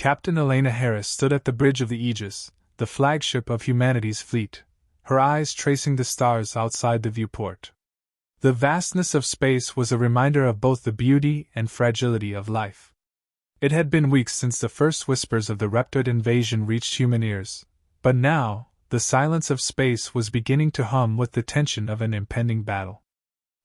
Captain Elena Harris stood at the bridge of the Aegis, the flagship of humanity's fleet, her eyes tracing the stars outside the viewport. The vastness of space was a reminder of both the beauty and fragility of life. It had been weeks since the first whispers of the Reptoid invasion reached human ears, but now, the silence of space was beginning to hum with the tension of an impending battle.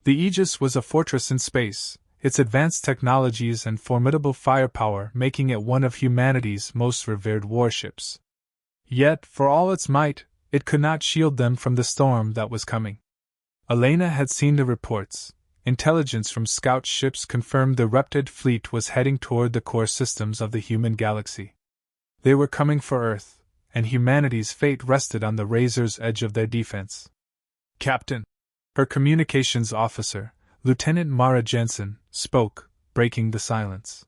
The Aegis was a fortress in space, its advanced technologies and formidable firepower making it one of humanity's most revered warships. Yet, for all its might, it could not shield them from the storm that was coming. Elena had seen the reports. Intelligence from scout ships confirmed the Reptoid fleet was heading toward the core systems of the human galaxy. They were coming for Earth, and humanity's fate rested on the razor's edge of their defense. Captain, her communications officer, Lieutenant Mara Jensen, spoke, breaking the silence.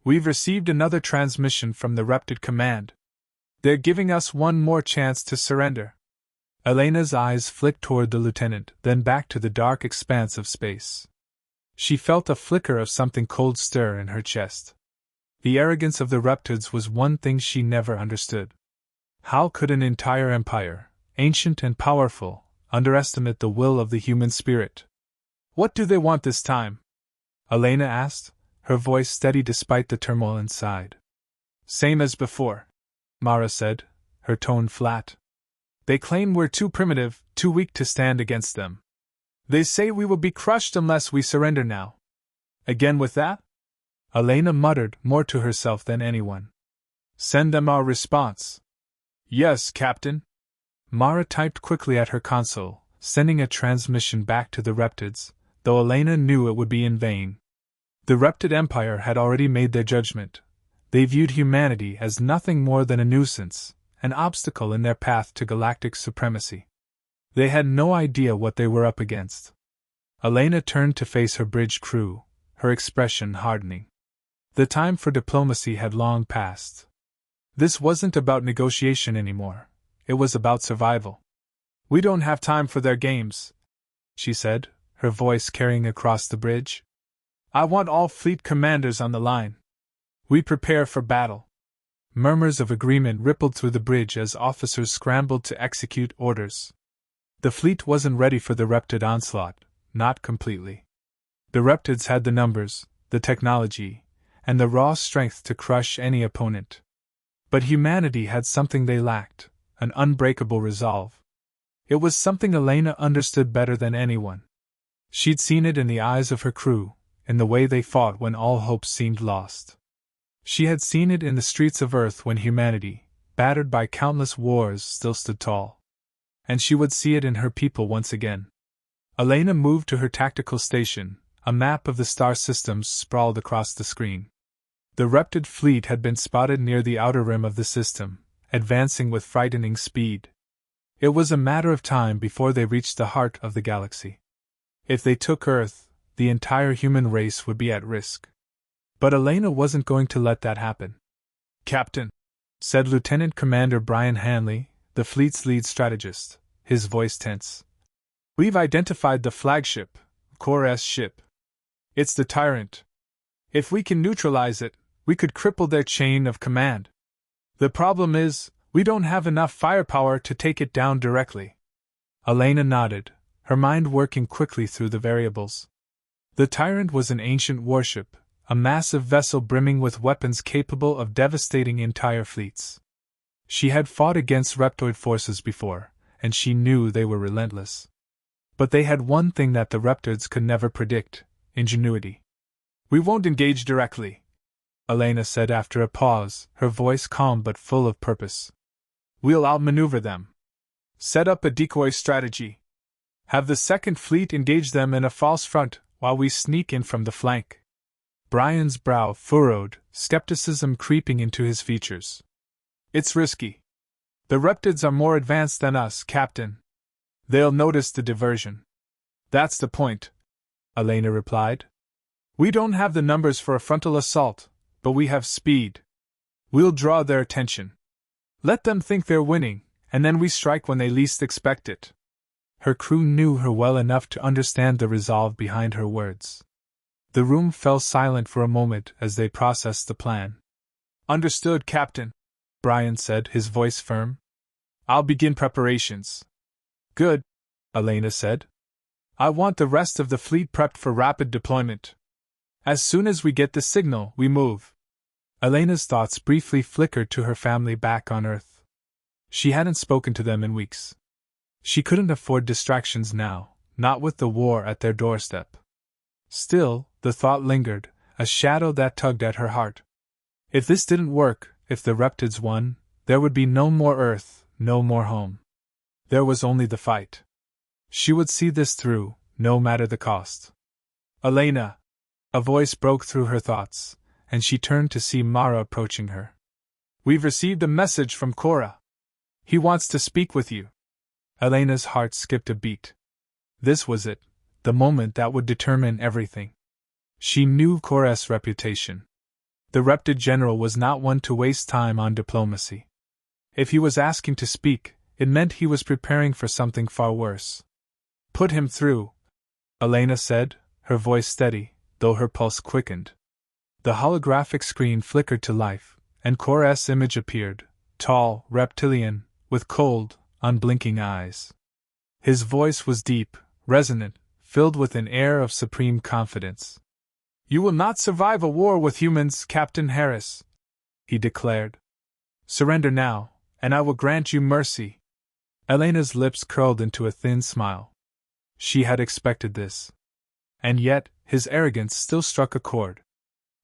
We've received another transmission from the Reptoid command. They're giving us one more chance to surrender. Elena's eyes flicked toward the lieutenant, then back to the dark expanse of space. She felt a flicker of something cold stir in her chest. The arrogance of the Reptoids was one thing she never understood. How could an entire empire, ancient and powerful, underestimate the will of the human spirit? What do they want this time? Elena asked, her voice steady despite the turmoil inside. Same as before, Mara said, her tone flat. They claim we're too primitive, too weak to stand against them. They say we will be crushed unless we surrender now. Again with that? Elena muttered, more to herself than anyone. Send them our response. Yes, Captain. Mara typed quickly at her console, sending a transmission back to the Reptoids, though Elena knew it would be in vain. The Reptoid Empire had already made their judgment. They viewed humanity as nothing more than a nuisance, an obstacle in their path to galactic supremacy. They had no idea what they were up against. Elena turned to face her bridge crew, her expression hardening. The time for diplomacy had long passed. This wasn't about negotiation anymore. It was about survival. We don't have time for their games, she said, her voice carrying across the bridge. I want all fleet commanders on the line. We prepare for battle. Murmurs of agreement rippled through the bridge as officers scrambled to execute orders. The fleet wasn't ready for the Reptoid onslaught, not completely. The Reptoids had the numbers, the technology, and the raw strength to crush any opponent. But humanity had something they lacked, an unbreakable resolve. It was something Elena understood better than anyone. She'd seen it in the eyes of her crew, in the way they fought when all hope seemed lost. She had seen it in the streets of Earth when humanity, battered by countless wars, still stood tall. And she would see it in her people once again. Elena moved to her tactical station. A map of the star systems sprawled across the screen. The Reptoid fleet had been spotted near the outer rim of the system, advancing with frightening speed. It was a matter of time before they reached the heart of the galaxy. If they took Earth, the entire human race would be at risk. But Elena wasn't going to let that happen. Captain, said Lieutenant Commander Brian Hanley, the fleet's lead strategist, his voice tense. We've identified the flagship, Core S ship. It's the Tyrant. If we can neutralize it, we could cripple their chain of command. The problem is, we don't have enough firepower to take it down directly. Elena nodded, her mind working quickly through the variables. The Tyrant was an ancient warship, a massive vessel brimming with weapons capable of devastating entire fleets. She had fought against Reptoid forces before, and she knew they were relentless. But they had one thing that the Reptoids could never predict: ingenuity. We won't engage directly, Elena said after a pause, her voice calm but full of purpose. We'll outmaneuver them. Set up a decoy strategy. Have the Second Fleet engage them in a false front while we sneak in from the flank. Brian's brow furrowed, skepticism creeping into his features. It's risky. The Reptoids are more advanced than us, Captain. They'll notice the diversion. That's the point, Elena replied. We don't have the numbers for a frontal assault, but we have speed. We'll draw their attention. Let them think they're winning, and then we strike when they least expect it. Her crew knew her well enough to understand the resolve behind her words. The room fell silent for a moment as they processed the plan. Understood, Captain, Brian said, his voice firm. I'll begin preparations. Good, Elena said. I want the rest of the fleet prepped for rapid deployment. As soon as we get the signal, we move. Elena's thoughts briefly flickered to her family back on Earth. She hadn't spoken to them in weeks. She couldn't afford distractions now, not with the war at their doorstep. Still, the thought lingered, a shadow that tugged at her heart. If this didn't work, if the Reptids won, there would be no more Earth, no more home. There was only the fight. She would see this through, no matter the cost. Elena! A voice broke through her thoughts, and she turned to see Mara approaching her. We've received a message from Cora. He wants to speak with you. Elena's heart skipped a beat. This was it, the moment that would determine everything. She knew Cora's reputation. The Reptid general was not one to waste time on diplomacy. If he was asking to speak, it meant he was preparing for something far worse. Put him through, Elena said, her voice steady, though her pulse quickened. The holographic screen flickered to life, and Cora's image appeared, tall, reptilian, with cold, unblinking eyes. His voice was deep, resonant, filled with an air of supreme confidence. You will not survive a war with humans, Captain Harris, he declared. Surrender now, and I will grant you mercy. Elena's lips curled into a thin smile. She had expected this. And yet, his arrogance still struck a chord.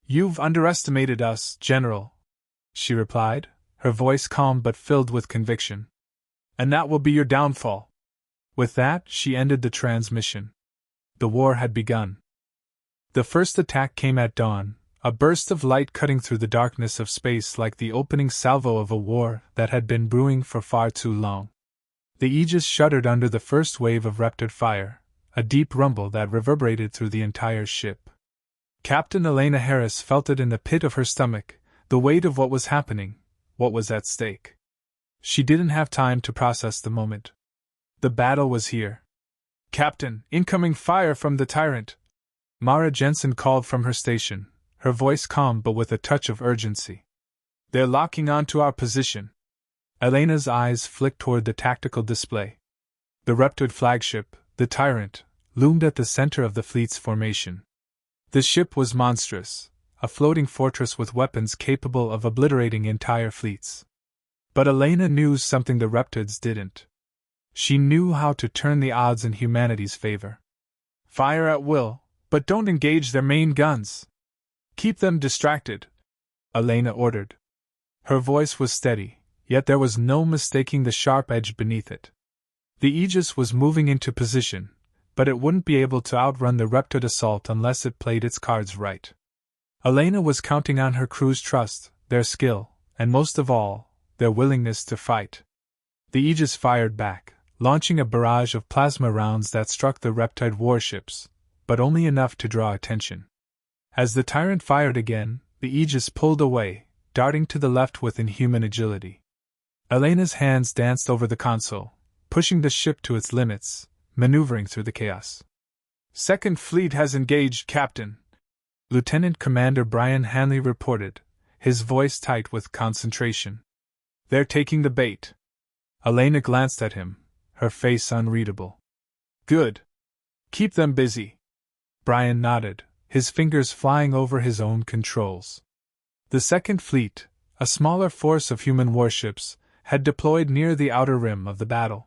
You've underestimated us, General, she replied, her voice calm but filled with conviction. And that will be your downfall. With that, she ended the transmission. The war had begun. The first attack came at dawn, a burst of light cutting through the darkness of space like the opening salvo of a war that had been brewing for far too long. The Aegis shuddered under the first wave of Reptid fire, a deep rumble that reverberated through the entire ship. Captain Elena Harris felt it in the pit of her stomach, the weight of what was happening, what was at stake. She didn't have time to process the moment. The battle was here. Captain, incoming fire from the tyrant! Mara Jensen called from her station, her voice calm but with a touch of urgency. They're locking onto our position. Elena's eyes flicked toward the tactical display. The Reptid flagship, the Tyrant, loomed at the center of the fleet's formation. The ship was monstrous, a floating fortress with weapons capable of obliterating entire fleets. But Elena knew something the Reptids didn't. She knew how to turn the odds in humanity's favor. Fire at will, but don't engage their main guns. Keep them distracted, Elena ordered. Her voice was steady, yet there was no mistaking the sharp edge beneath it. The Aegis was moving into position, but it wouldn't be able to outrun the Reptid assault unless it played its cards right. Elena was counting on her crew's trust, their skill, and most of all, their willingness to fight. The Aegis fired back, launching a barrage of plasma rounds that struck the Reptid warships, but only enough to draw attention. As the Tyrant fired again, the Aegis pulled away, darting to the left with inhuman agility. Elena's hands danced over the console, pushing the ship to its limits, maneuvering through the chaos. Second Fleet has engaged, Captain, Lieutenant Commander Brian Hanley reported, his voice tight with concentration. They're taking the bait. Elena glanced at him, her face unreadable. Good. Keep them busy. Brian nodded, his fingers flying over his own controls. The Second Fleet, a smaller force of human warships, had deployed near the outer rim of the battle.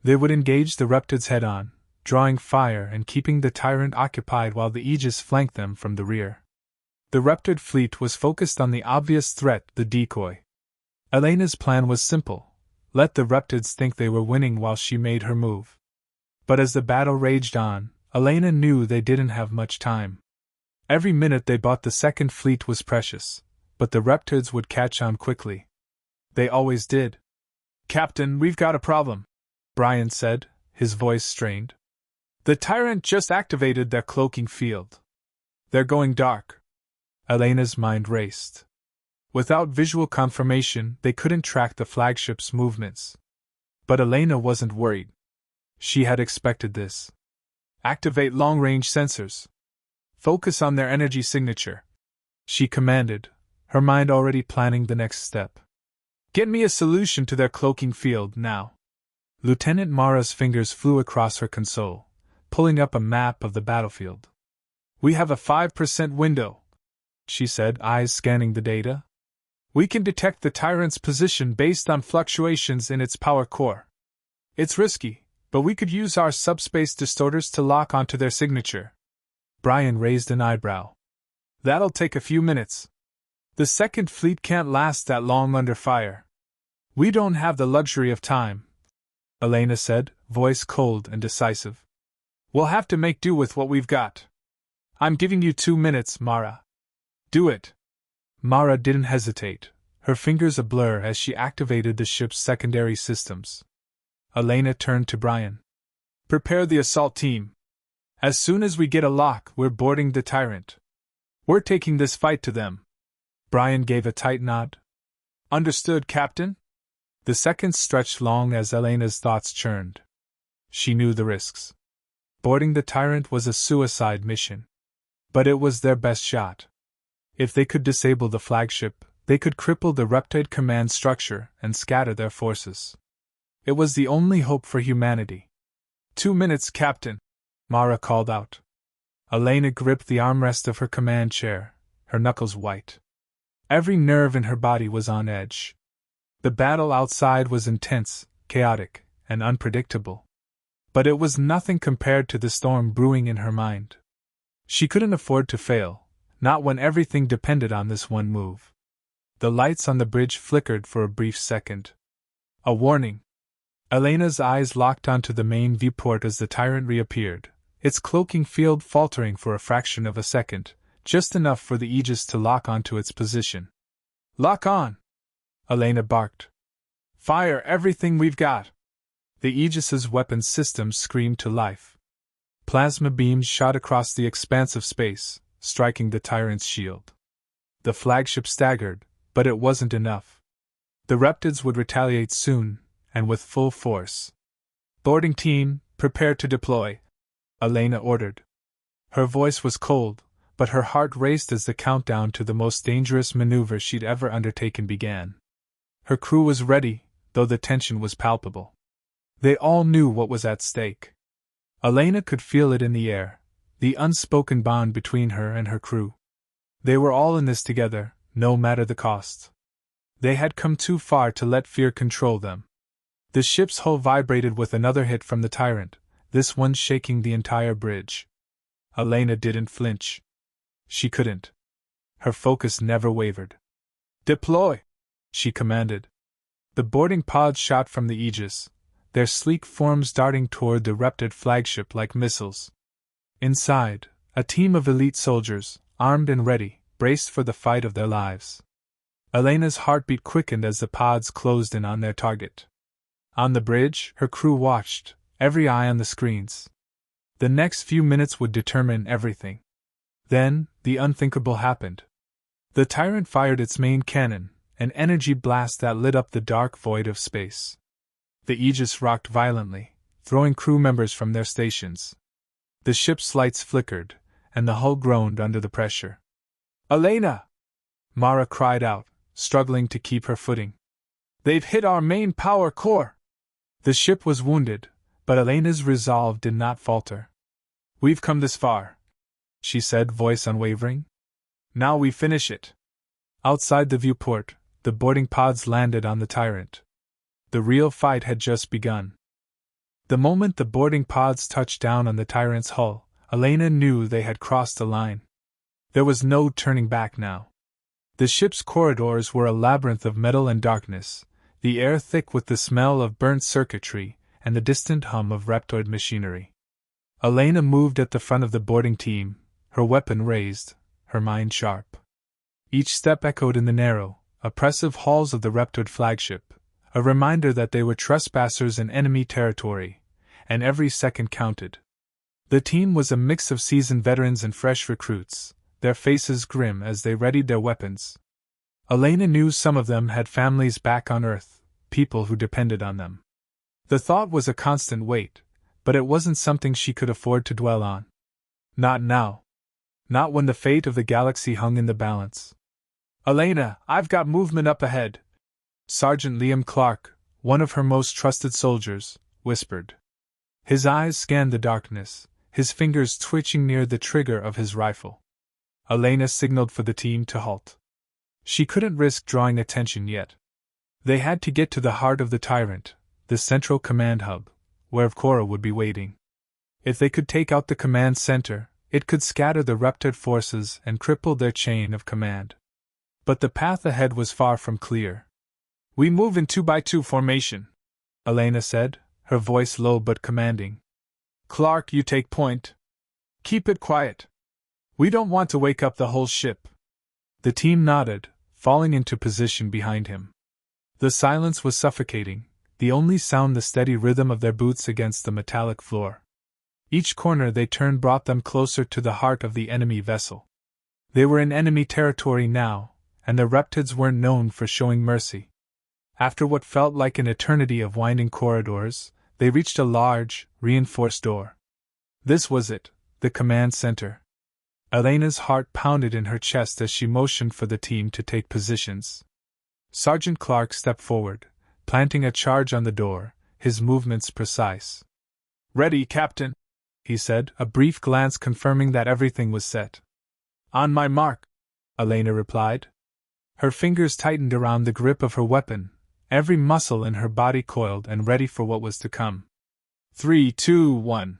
They would engage the Reptids head-on, drawing fire and keeping the Tyrant occupied while the Aegis flanked them from the rear. The Reptid fleet was focused on the obvious threat, the decoy. Elena's plan was simple: let the Reptids think they were winning while she made her move. But as the battle raged on, Elena knew they didn't have much time. Every minute they bought the Second Fleet was precious, but the Reptids would catch on quickly. They always did. Captain, we've got a problem, Brian said, his voice strained. The Tyrant just activated their cloaking field. They're going dark. Elena's mind raced. Without visual confirmation, they couldn't track the flagship's movements. But Elena wasn't worried. She had expected this. Activate long-range sensors. Focus on their energy signature, she commanded, her mind already planning the next step. Get me a solution to their cloaking field, now. Lieutenant Mara's fingers flew across her console, pulling up a map of the battlefield. We have a 5% window, she said, eyes scanning the data. We can detect the tyrant's position based on fluctuations in its power core. It's risky, but we could use our subspace distorters to lock onto their signature. Brian raised an eyebrow. That'll take a few minutes. The Second Fleet can't last that long under fire. We don't have the luxury of time, Elena said, voice cold and decisive. We'll have to make do with what we've got. I'm giving you 2 minutes, Mara. Do it. Mara didn't hesitate, her fingers a blur as she activated the ship's secondary systems. Elena turned to Brian. Prepare the assault team. As soon as we get a lock, we're boarding the tyrant. We're taking this fight to them. Brian gave a tight nod. Understood, Captain? The seconds stretched long as Elena's thoughts churned. She knew the risks. Boarding the tyrant was a suicide mission. But it was their best shot. If they could disable the flagship, they could cripple the Reptoid command structure and scatter their forces. It was the only hope for humanity. 2 minutes, Captain, Mara called out. Elena gripped the armrest of her command chair, her knuckles white. Every nerve in her body was on edge. The battle outside was intense, chaotic, and unpredictable. But it was nothing compared to the storm brewing in her mind. She couldn't afford to fail, not when everything depended on this one move. The lights on the bridge flickered for a brief second. A warning. Elena's eyes locked onto the main viewport as the tyrant reappeared, its cloaking field faltering for a fraction of a second, just enough for the Aegis to lock onto its position. Lock on! Elena barked. Fire everything we've got! The Aegis's weapons systems screamed to life. Plasma beams shot across the expanse of space, striking the tyrant's shield. The flagship staggered, but it wasn't enough. The Reptids would retaliate soon, and with full force. Boarding team, prepare to deploy, Elena ordered. Her voice was cold, but her heart raced as the countdown to the most dangerous maneuver she'd ever undertaken began. Her crew was ready, though the tension was palpable. They all knew what was at stake. Elena could feel it in the air, the unspoken bond between her and her crew. They were all in this together, no matter the cost. They had come too far to let fear control them. The ship's hull vibrated with another hit from the tyrant, this one shaking the entire bridge. Elena didn't flinch. She couldn't. Her focus never wavered. Deploy! She commanded. The boarding pods shot from the Aegis, their sleek forms darting toward the Reptid flagship like missiles. Inside, a team of elite soldiers, armed and ready, braced for the fight of their lives. Elena's heartbeat quickened as the pods closed in on their target. On the bridge, her crew watched, every eye on the screens. The next few minutes would determine everything. Then, the unthinkable happened. The tyrant fired its main cannon, an energy blast that lit up the dark void of space. The Aegis rocked violently, throwing crew members from their stations. The ship's lights flickered, and the hull groaned under the pressure. Elena! Mara cried out, struggling to keep her footing. They've hit our main power core! The ship was wounded, but Elena's resolve did not falter. We've come this far, she said, voice unwavering. Now we finish it. Outside the viewport, the boarding pods landed on the tyrant. The real fight had just begun. The moment the boarding pods touched down on the tyrant's hull, Elena knew they had crossed the line. There was no turning back now. The ship's corridors were a labyrinth of metal and darkness, the air thick with the smell of burnt circuitry and the distant hum of Reptoid machinery. Elena moved at the front of the boarding team, her weapon raised, her mind sharp. Each step echoed in the narrow, oppressive halls of the Reptoid flagship, a reminder that they were trespassers in enemy territory, and every second counted. The team was a mix of seasoned veterans and fresh recruits, their faces grim as they readied their weapons. Elena knew some of them had families back on Earth, people who depended on them. The thought was a constant weight, but it wasn't something she could afford to dwell on. Not now. Not when the fate of the galaxy hung in the balance. Elena, I've got movement up ahead. Sergeant Liam Clark, one of her most trusted soldiers, whispered. His eyes scanned the darkness, his fingers twitching near the trigger of his rifle. Elena signaled for the team to halt. She couldn't risk drawing attention yet. They had to get to the heart of the tyrant, the central command hub, where Cora would be waiting. If they could take out the command center, it could scatter the Reptid forces and cripple their chain of command. But the path ahead was far from clear. We move in 2x2 formation, Elena said, her voice low but commanding. Clark, you take point. Keep it quiet. We don't want to wake up the whole ship. The team nodded, falling into position behind him. The silence was suffocating, the only sound the steady rhythm of their boots against the metallic floor. Each corner they turned brought them closer to the heart of the enemy vessel. They were in enemy territory now, and the Reptids weren't known for showing mercy. After what felt like an eternity of winding corridors, they reached a large, reinforced door. This was it, the command center. Elena's heart pounded in her chest as she motioned for the team to take positions. Sergeant Clark stepped forward, planting a charge on the door, his movements precise. Ready, Captain, he said, a brief glance confirming that everything was set. On my mark, Elena replied. Her fingers tightened around the grip of her weapon, every muscle in her body coiled and ready for what was to come. 3, 2, 1.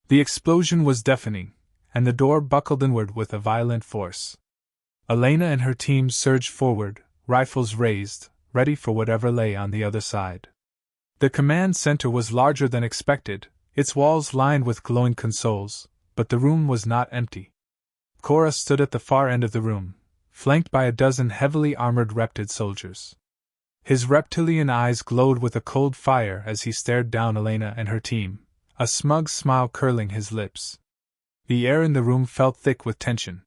The explosion was deafening, and the door buckled inward with a violent force. Elena and her team surged forward, rifles raised, ready for whatever lay on the other side. The command center was larger than expected, its walls lined with glowing consoles, but the room was not empty. Cora stood at the far end of the room, flanked by a dozen heavily armored Reptid soldiers. His reptilian eyes glowed with a cold fire as he stared down Elena and her team, a smug smile curling his lips. The air in the room felt thick with tension.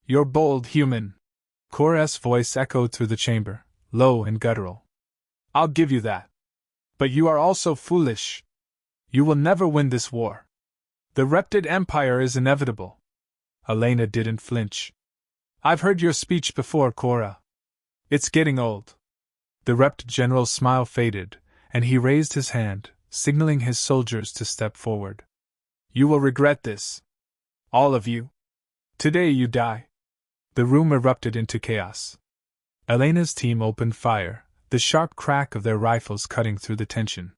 You're bold, human. Cora's voice echoed through the chamber, low and guttural. I'll give you that. But you are also foolish. You will never win this war. The Reptid Empire is inevitable. Elena didn't flinch. I've heard your speech before, Cora. It's getting old. The Reptid general's smile faded, and he raised his hand, signaling his soldiers to step forward. You will regret this. All of you. Today you die. The room erupted into chaos. Elena's team opened fire, the sharp crack of their rifles cutting through the tension.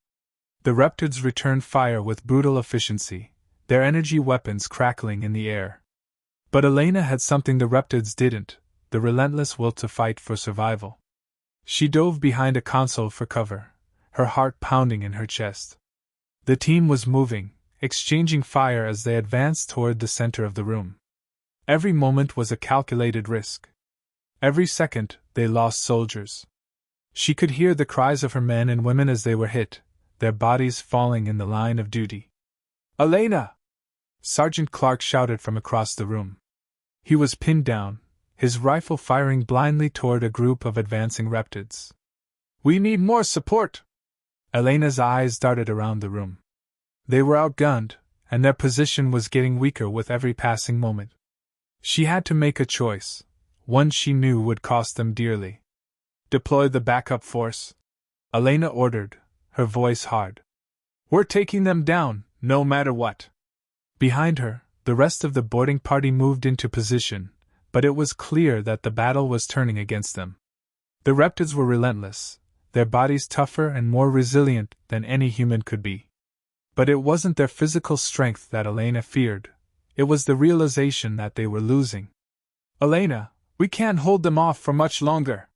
The Reptids returned fire with brutal efficiency, their energy weapons crackling in the air. But Elena had something the Reptids didn't, the relentless will to fight for survival. She dove behind a console for cover, her heart pounding in her chest. The team was moving, exchanging fire as they advanced toward the center of the room. Every moment was a calculated risk. Every second, they lost soldiers. She could hear the cries of her men and women as they were hit, their bodies falling in the line of duty. Elena! Sergeant Clark shouted from across the room. He was pinned down, his rifle firing blindly toward a group of advancing Reptids. We need more support! Elena's eyes darted around the room. They were outgunned, and their position was getting weaker with every passing moment. She had to make a choice, one she knew would cost them dearly. Deploy the backup force, Elena ordered, her voice hard. We're taking them down, no matter what. Behind her, the rest of the boarding party moved into position, but it was clear that the battle was turning against them. The Reptids were relentless, their bodies tougher and more resilient than any human could be. But it wasn't their physical strength that Elena feared, it was the realization that they were losing. Elena, we can't hold them off for much longer.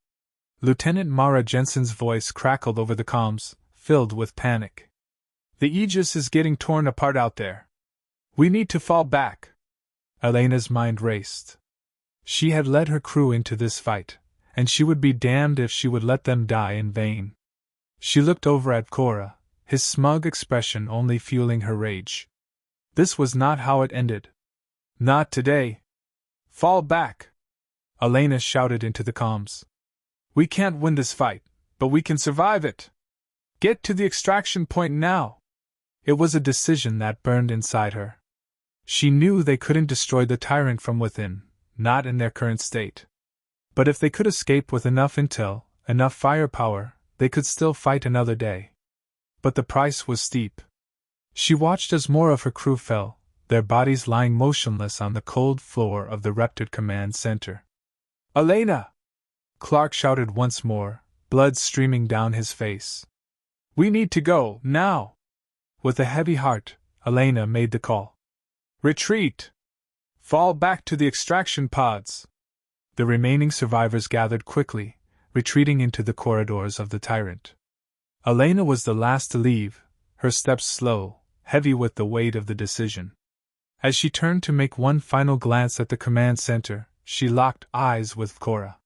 Lieutenant Mara Jensen's voice crackled over the comms, filled with panic. The Aegis is getting torn apart out there. We need to fall back. Elena's mind raced. She had led her crew into this fight, and she would be damned if she would let them die in vain. She looked over at Cora, his smug expression only fueling her rage. This was not how it ended. Not today. Fall back! Elena shouted into the comms. We can't win this fight, but we can survive it. Get to the extraction point now. It was a decision that burned inside her. She knew they couldn't destroy the tyrant from within, not in their current state. But if they could escape with enough intel, enough firepower, they could still fight another day. But the price was steep. She watched as more of her crew fell, their bodies lying motionless on the cold floor of the Reptid Command Center. "Elena!" Clark shouted once more, blood streaming down his face. "We need to go, now!" With a heavy heart, Elena made the call. "Retreat! Fall back to the extraction pods!" The remaining survivors gathered quickly, retreating into the corridors of the Tyrant. Elena was the last to leave, her steps slow, heavy with the weight of the decision. As she turned to make one final glance at the command center, she locked eyes with Cora.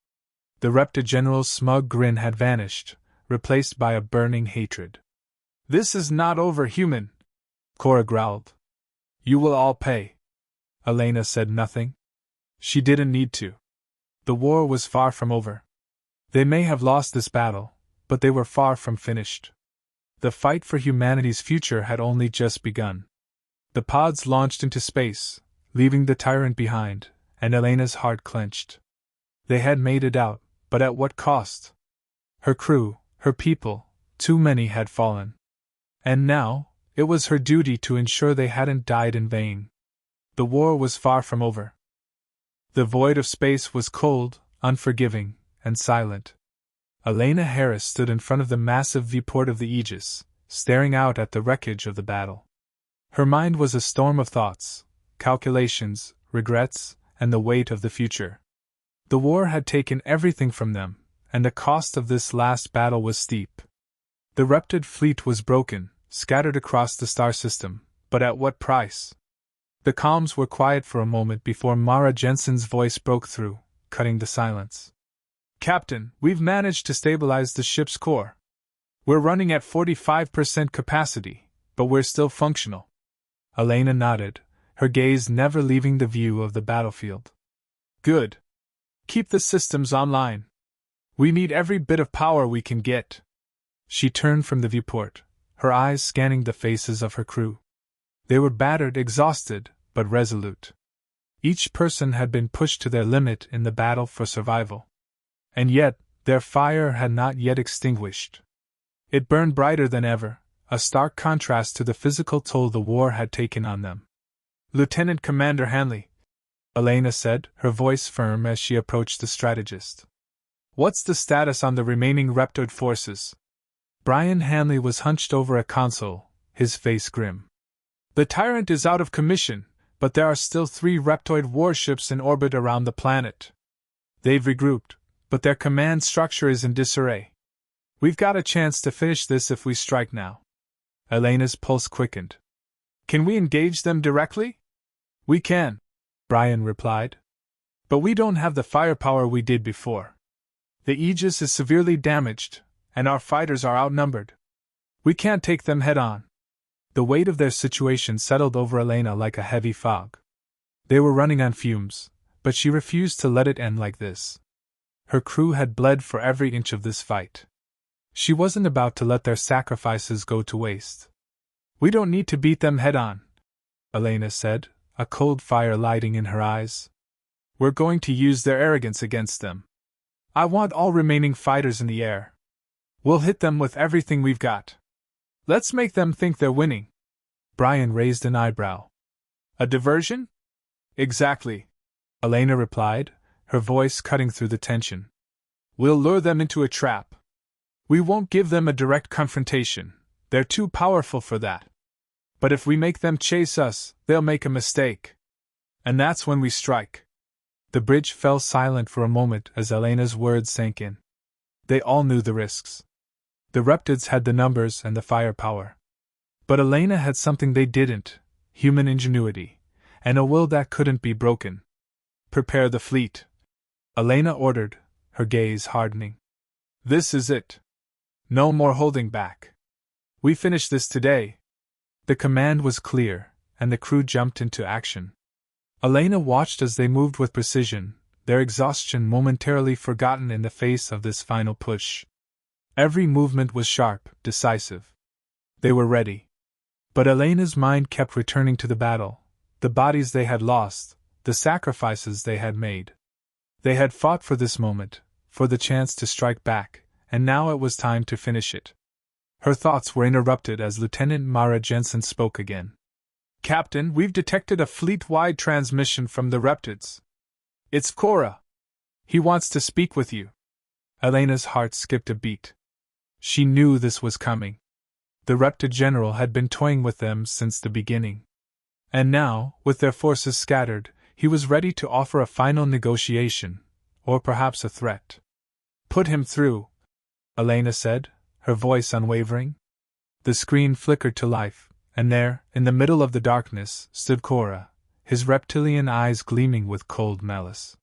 The Reptid General's smug grin had vanished, replaced by a burning hatred. "This is not over, human," Cora growled. "You will all pay." Elena said nothing. She didn't need to. The war was far from over. They may have lost this battle, but they were far from finished. The fight for humanity's future had only just begun. The pods launched into space, leaving the Tyrant behind, and Elena's heart clenched. They had made it out, but at what cost? Her crew, her people, too many had fallen. And now, it was her duty to ensure they hadn't died in vain. The war was far from over. The void of space was cold, unforgiving, and silent. Elena Harris stood in front of the massive viewport of the Aegis, staring out at the wreckage of the battle. Her mind was a storm of thoughts, calculations, regrets, and the weight of the future. The war had taken everything from them, and the cost of this last battle was steep. The Reptid fleet was broken, scattered across the star system, but at what price? The comms were quiet for a moment before Mara Jensen's voice broke through, cutting the silence. "Captain, we've managed to stabilize the ship's core. We're running at 45% capacity, but we're still functional." Elena nodded, her gaze never leaving the view of the battlefield. "Good. Keep the systems online. We need every bit of power we can get." She turned from the viewport, her eyes scanning the faces of her crew. They were battered, exhausted, but resolute. Each person had been pushed to their limit in the battle for survival. And yet, their fire had not yet extinguished. It burned brighter than ever, a stark contrast to the physical toll the war had taken on them. "Lieutenant Commander Hanley," Elena said, her voice firm as she approached the strategist. "What's the status on the remaining Reptoid forces?" Brian Hanley was hunched over a console, his face grim. "The Tyrant is out of commission, but there are still 3 Reptoid warships in orbit around the planet. They've regrouped, but their command structure is in disarray. We've got a chance to finish this if we strike now." Elena's pulse quickened. "Can we engage them directly?" "We can," Brian replied. "But we don't have the firepower we did before. The Aegis is severely damaged, and our fighters are outnumbered. We can't take them head on." The weight of their situation settled over Elena like a heavy fog. They were running on fumes, but she refused to let it end like this. Her crew had bled for every inch of this fight. She wasn't about to let their sacrifices go to waste. "We don't need to beat them head on," Elena said, a cold fire lighting in her eyes. "We're going to use their arrogance against them. I want all remaining fighters in the air. We'll hit them with everything we've got. Let's make them think they're winning." Brian raised an eyebrow. "A diversion?" "Exactly," Elena replied, her voice cutting through the tension. "We'll lure them into a trap. We won't give them a direct confrontation, they're too powerful for that. But if we make them chase us, they'll make a mistake. And that's when we strike." The bridge fell silent for a moment as Elena's words sank in. They all knew the risks. The Reptids had the numbers and the firepower. But Elena had something they didn't: human ingenuity, and a will that couldn't be broken. "Prepare the fleet," Elena ordered, her gaze hardening. "This is it. No more holding back. We finish this today." The command was clear, and the crew jumped into action. Elena watched as they moved with precision, their exhaustion momentarily forgotten in the face of this final push. Every movement was sharp, decisive. They were ready. But Elena's mind kept returning to the battle, the bodies they had lost, the sacrifices they had made. They had fought for this moment, for the chance to strike back, and now it was time to finish it. Her thoughts were interrupted as Lieutenant Mara Jensen spoke again. Captain, we've detected a fleet-wide transmission from the Reptids. It's Cora. He wants to speak with you. Elena's heart skipped a beat. She knew this was coming. The Reptid general had been toying with them since the beginning. And now, with their forces scattered, he was ready to offer a final negotiation, or perhaps a threat. Put him through, Elena said, her voice unwavering. The screen flickered to life, and there, in the middle of the darkness, stood Cora, his reptilian eyes gleaming with cold malice.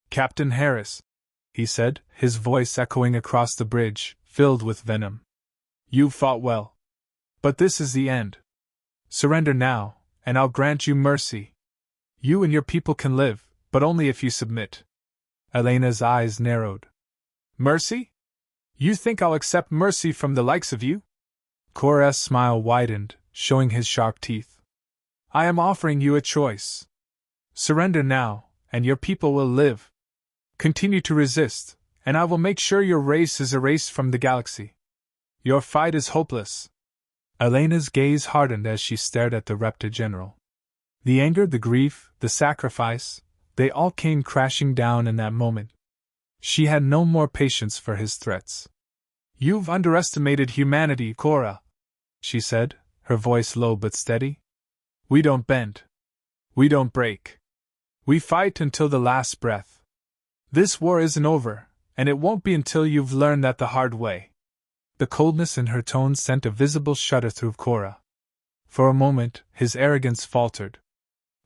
Captain Harris, he said, his voice echoing across the bridge, filled with venom. You've fought well. But this is the end. Surrender now, and I'll grant you mercy. You and your people can live, but only if you submit. Elena's eyes narrowed. Mercy? You think I'll accept mercy from the likes of you? Cora's smile widened, showing his sharp teeth. I am offering you a choice. Surrender now, and your people will live. Continue to resist, and I will make sure your race is erased from the galaxy. Your fight is hopeless. Elena's gaze hardened as she stared at the Reptid general. The anger, the grief, the sacrifice, they all came crashing down in that moment. She had no more patience for his threats. You've underestimated humanity, Cora, she said, her voice low but steady. We don't bend. We don't break. We fight until the last breath. This war isn't over, and it won't be until you've learned that the hard way. The coldness in her tone sent a visible shudder through Cora. For a moment, his arrogance faltered.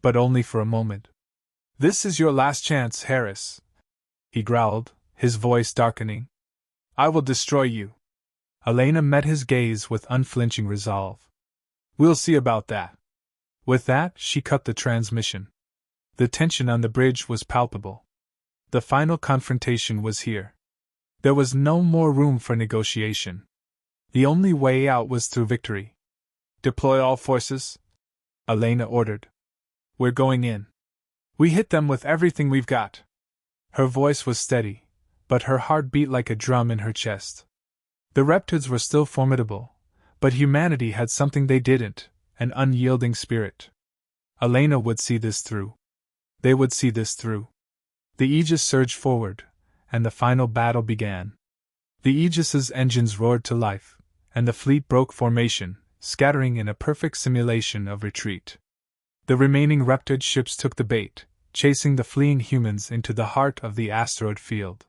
But only for a moment. This is your last chance, Harris, he growled, his voice darkening. I will destroy you. Elena met his gaze with unflinching resolve. We'll see about that. With that, she cut the transmission. The tension on the bridge was palpable. The final confrontation was here. There was no more room for negotiation. The only way out was through victory. Deploy all forces, Elena ordered. We're going in. We hit them with everything we've got. Her voice was steady, but her heart beat like a drum in her chest. The Reptids were still formidable, but humanity had something they didn't, an unyielding spirit. Elena would see this through. They would see this through. The Aegis surged forward, and the final battle began. The Aegis's engines roared to life, and the fleet broke formation, scattering in a perfect simulation of retreat. The remaining Reptid ships took the bait, chasing the fleeing humans into the heart of the asteroid field.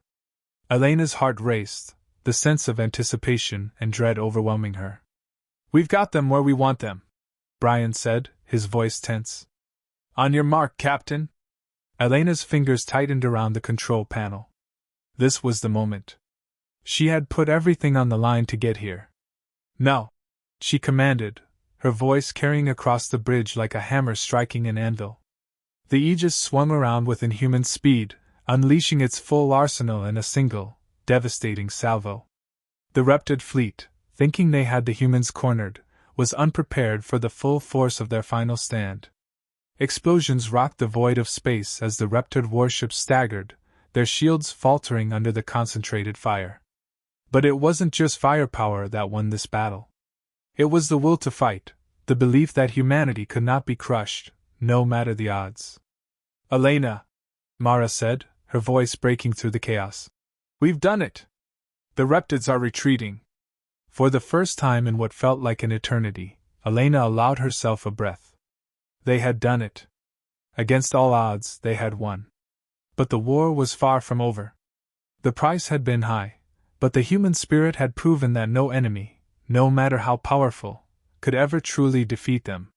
Elena's heart raced, the sense of anticipation and dread overwhelming her. We've got them where we want them, Brian said, his voice tense. On your mark, Captain. Elena's fingers tightened around the control panel. This was the moment. She had put everything on the line to get here. Now, she commanded, her voice carrying across the bridge like a hammer striking an anvil. The Aegis swung around with inhuman speed, unleashing its full arsenal in a single, devastating salvo. The Reptid fleet, thinking they had the humans cornered, was unprepared for the full force of their final stand. Explosions rocked the void of space as the Reptid warships staggered, their shields faltering under the concentrated fire. But it wasn't just firepower that won this battle. It was the will to fight, the belief that humanity could not be crushed, no matter the odds. Elena, Mara said, her voice breaking through the chaos. We've done it. The Reptids are retreating. For the first time in what felt like an eternity, Elena allowed herself a breath. They had done it. Against all odds, they had won. But the war was far from over. The price had been high, but the human spirit had proven that no enemy, no matter how powerful, could ever truly defeat them.